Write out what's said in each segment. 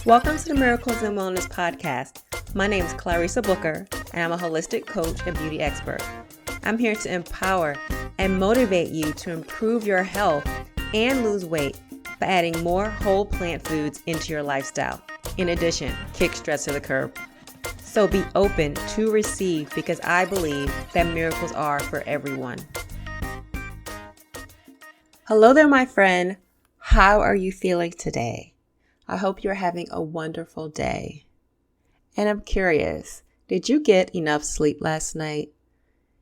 Welcome to the Miracles in Wellness podcast. My name is Clarissa Booker, and I'm a holistic coach and beauty expert. I'm here to empower and motivate you to improve your health and lose weight by adding more whole plant foods into your lifestyle. In addition, kick stress to the curb. So be open to receive because I believe that miracles are for everyone. Hello there, my friend. How are you feeling today? I hope you're having a wonderful day. And I'm curious, did you get enough sleep last night?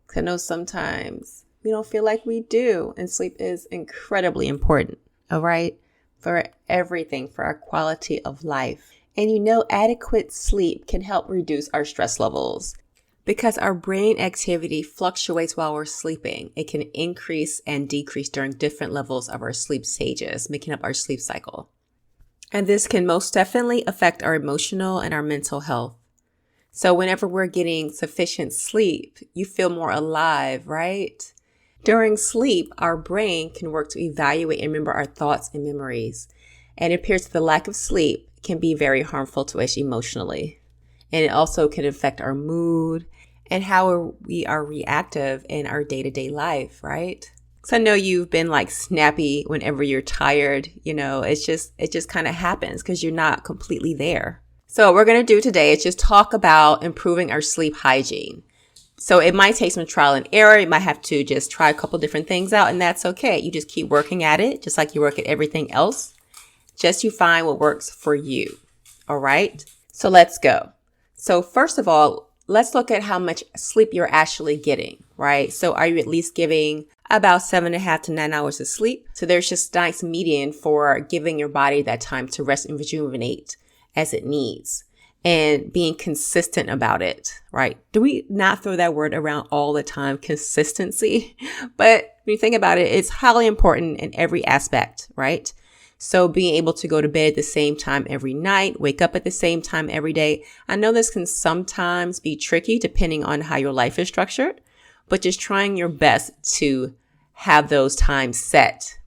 Because I know sometimes we don't feel like we do, and sleep is incredibly important, all right? For everything, for our quality of life. And you know, adequate sleep can help reduce our stress levels because our brain activity fluctuates while we're sleeping. It can increase and decrease during different levels of our sleep stages, making up our sleep cycle. And this can most definitely affect our emotional and our mental health. So whenever we're getting sufficient sleep, you feel more alive, right? During sleep, our brain can work to evaluate and remember our thoughts and memories. And it appears that the lack of sleep can be very harmful to us emotionally. And it also can affect our mood and how we are reactive in our day-to-day life, right? So I know you've been like snappy whenever you're tired, it just kind of happens because you're not completely there. So what we're going to do today is just talk about improving our sleep hygiene. So it might take some trial and error. You might have to just try a couple different things out, and that's okay. You just keep working at it, just like you work at everything else. Just you find what works for you. All right. So let's go. So first of all, let's look at how much sleep you're actually getting, right? So are you at least giving about 7.5 to 9 hours of sleep? So there's just a nice median for giving your body that time to rest and rejuvenate as it needs and being consistent about it, right? Do we not throw that word around all the time, consistency? But when you think about it, it's highly important in every aspect, right? So being able to go to bed at the same time every night, wake up at the same time every day. I know this can sometimes be tricky depending on how your life is structured, but just trying your best to have those times set.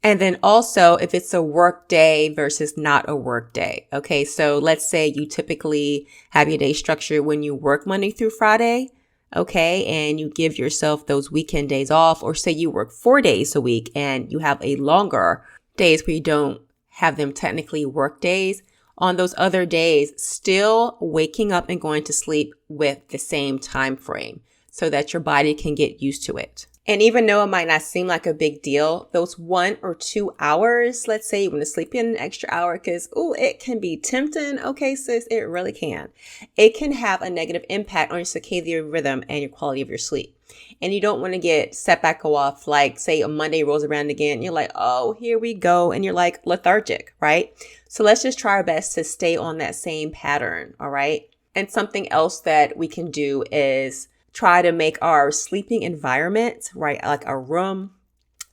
And then also if it's a work day versus not a work day. Okay, so let's say you typically have your day structured when you work Monday through Friday. Okay, and you give yourself those weekend days off, or say you work 4 days a week and you have a longer days where you don't have them technically work days. On those other days, still waking up and going to sleep with the same time frame so that your body can get used to it. And even though it might not seem like a big deal, those 1 or 2 hours, let's say you want to sleep in an extra hour because, it can be tempting. Okay, sis, it really can. It can have a negative impact on your circadian rhythm and your quality of your sleep. And you don't want to get set back off, like say a Monday rolls around again, and you're like, oh, here we go. And you're like lethargic, right? So let's just try our best to stay on that same pattern, all right? And something else that we can do is try to make our sleeping environment, right? Like our room,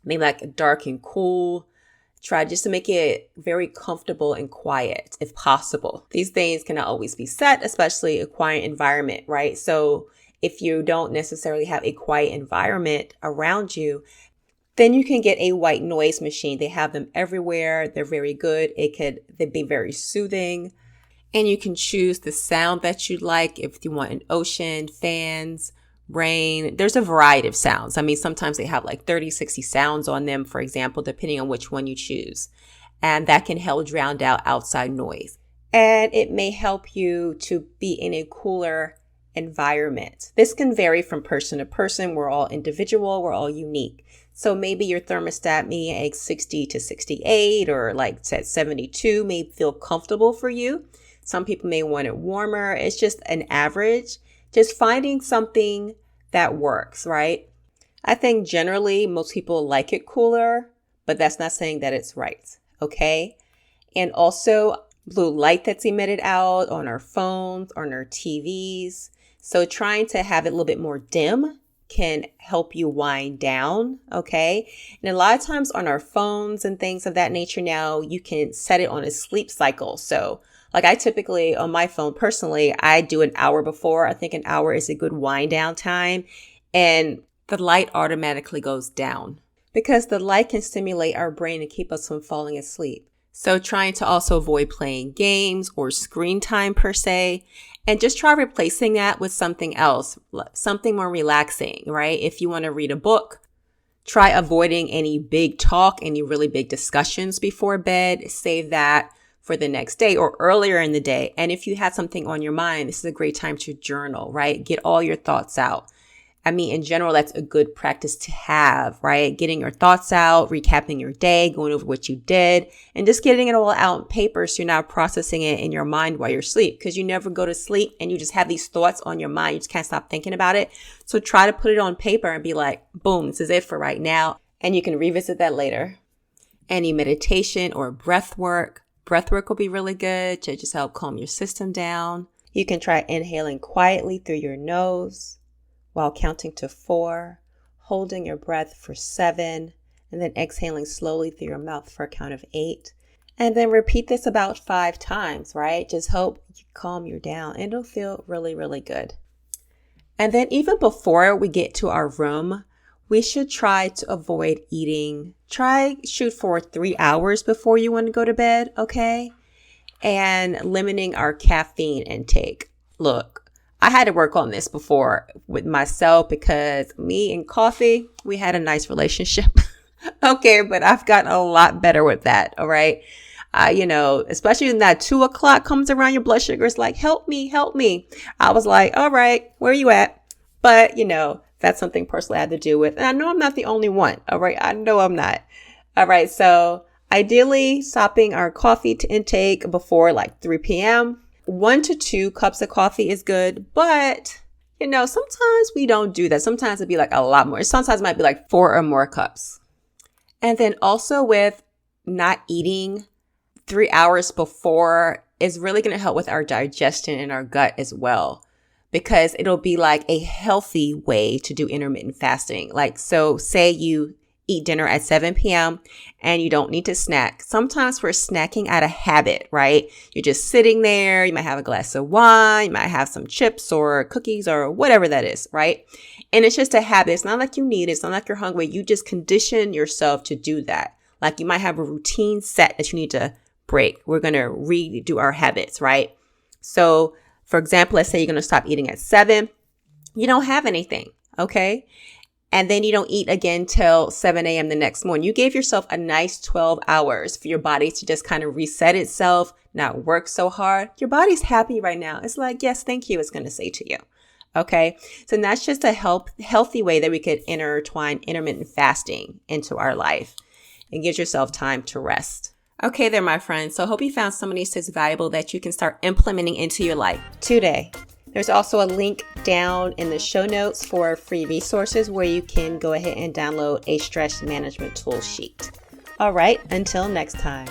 maybe like dark and cool. Try just to make it very comfortable and quiet if possible. These things cannot always be set, especially a quiet environment, right? So if you don't necessarily have a quiet environment around you, then you can get a white noise machine. They have them everywhere. They're very good. They'd be very soothing. And you can choose the sound that you like. If you want an ocean, fans, rain, there's a variety of sounds. I mean, sometimes they have like 30, 60 sounds on them, for example, depending on which one you choose. And that can help drown out outside noise. And it may help you to be in a cooler environment. This can vary from person to person. We're all individual. We're all unique. So maybe your thermostat may at 60 to 68 or like at 72 may feel comfortable for you. Some people may want it warmer. It's just an average. Just finding something that works, right? I think generally most people like it cooler, but that's not saying that it's right. Okay. And also blue light that's emitted out on our phones, on our TVs. So trying to have it a little bit more dim can help you wind down, okay? And a lot of times on our phones and things of that nature now, you can set it on a sleep cycle. So like I typically on my phone personally, I do an hour before. I think an hour is a good wind down time. And the light automatically goes down because the light can stimulate our brain and keep us from falling asleep. So trying to also avoid playing games or screen time per se, and just try replacing that with something else, something more relaxing, right? If you want to read a book, try avoiding any big talk, any really big discussions before bed. Save that for the next day or earlier in the day. And if you have something on your mind, this is a great time to journal, right? Get all your thoughts out. I mean, in general, that's a good practice to have, right? Getting your thoughts out, recapping your day, going over what you did, and just getting it all out on paper so you're not processing it in your mind while you're asleep, because you never go to sleep and you just have these thoughts on your mind. You just can't stop thinking about it. So try to put it on paper and be like, boom, this is it for right now. And you can revisit that later. Any meditation or breath work. Breath work will be really good to just help calm your system down. You can try inhaling quietly through your nose while counting to 4, holding your breath for 7, and then exhaling slowly through your mouth for a count of 8. And then repeat this about 5 times, right? Just hope you calm you down. It'll feel really, really good. And then even before we get to our room, we should try to avoid eating. Shoot for 3 hours before you want to go to bed, okay? And limiting our caffeine intake. Look, I had to work on this before with myself because me and coffee, we had a nice relationship. Okay, but I've gotten a lot better with that. All right. Especially when that 2 o'clock comes around, your blood sugar is like, help me. I was like, all right, where are you at? But, that's something personally I had to deal with. And I know I'm not the only one. All right. I know I'm not. All right. So ideally stopping our coffee intake before like 3 p.m. 1 to 2 cups of coffee is good, but sometimes we don't do that. Sometimes it'd be like a lot more. Sometimes it might be like 4 or more cups. And then also with not eating 3 hours before is really going to help with our digestion and our gut as well, because it'll be like a healthy way to do intermittent fasting. Like, so say you eat dinner at 7 p.m. and you don't need to snack. Sometimes we're snacking out of habit, right? You're just sitting there. You might have a glass of wine. You might have some chips or cookies or whatever that is, right? And it's just a habit. It's not like you need it. It's not like you're hungry. You just condition yourself to do that. Like you might have a routine set that you need to break. We're going to redo our habits, right? So for example, let's say you're going to stop eating at 7. You don't have anything, okay? And then you don't eat again till 7 a.m. the next morning. You gave yourself a nice 12 hours for your body to just kind of reset itself, not work so hard. Your body's happy right now. It's like, yes, thank you, it's going to say to you. Okay. So that's just a healthy way that we could intertwine intermittent fasting into our life and give yourself time to rest. Okay there, my friends. So I hope you found some of these tips valuable that you can start implementing into your life today. There's also a link down in the show notes for free resources where you can go ahead and download a stress management tool sheet. All right, until next time.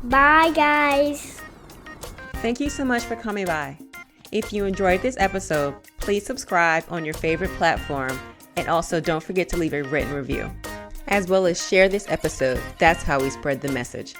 Bye, guys. Thank you so much for coming by. If you enjoyed this episode, please subscribe on your favorite platform, and also don't forget to leave a written review, as well as share this episode. That's how we spread the message.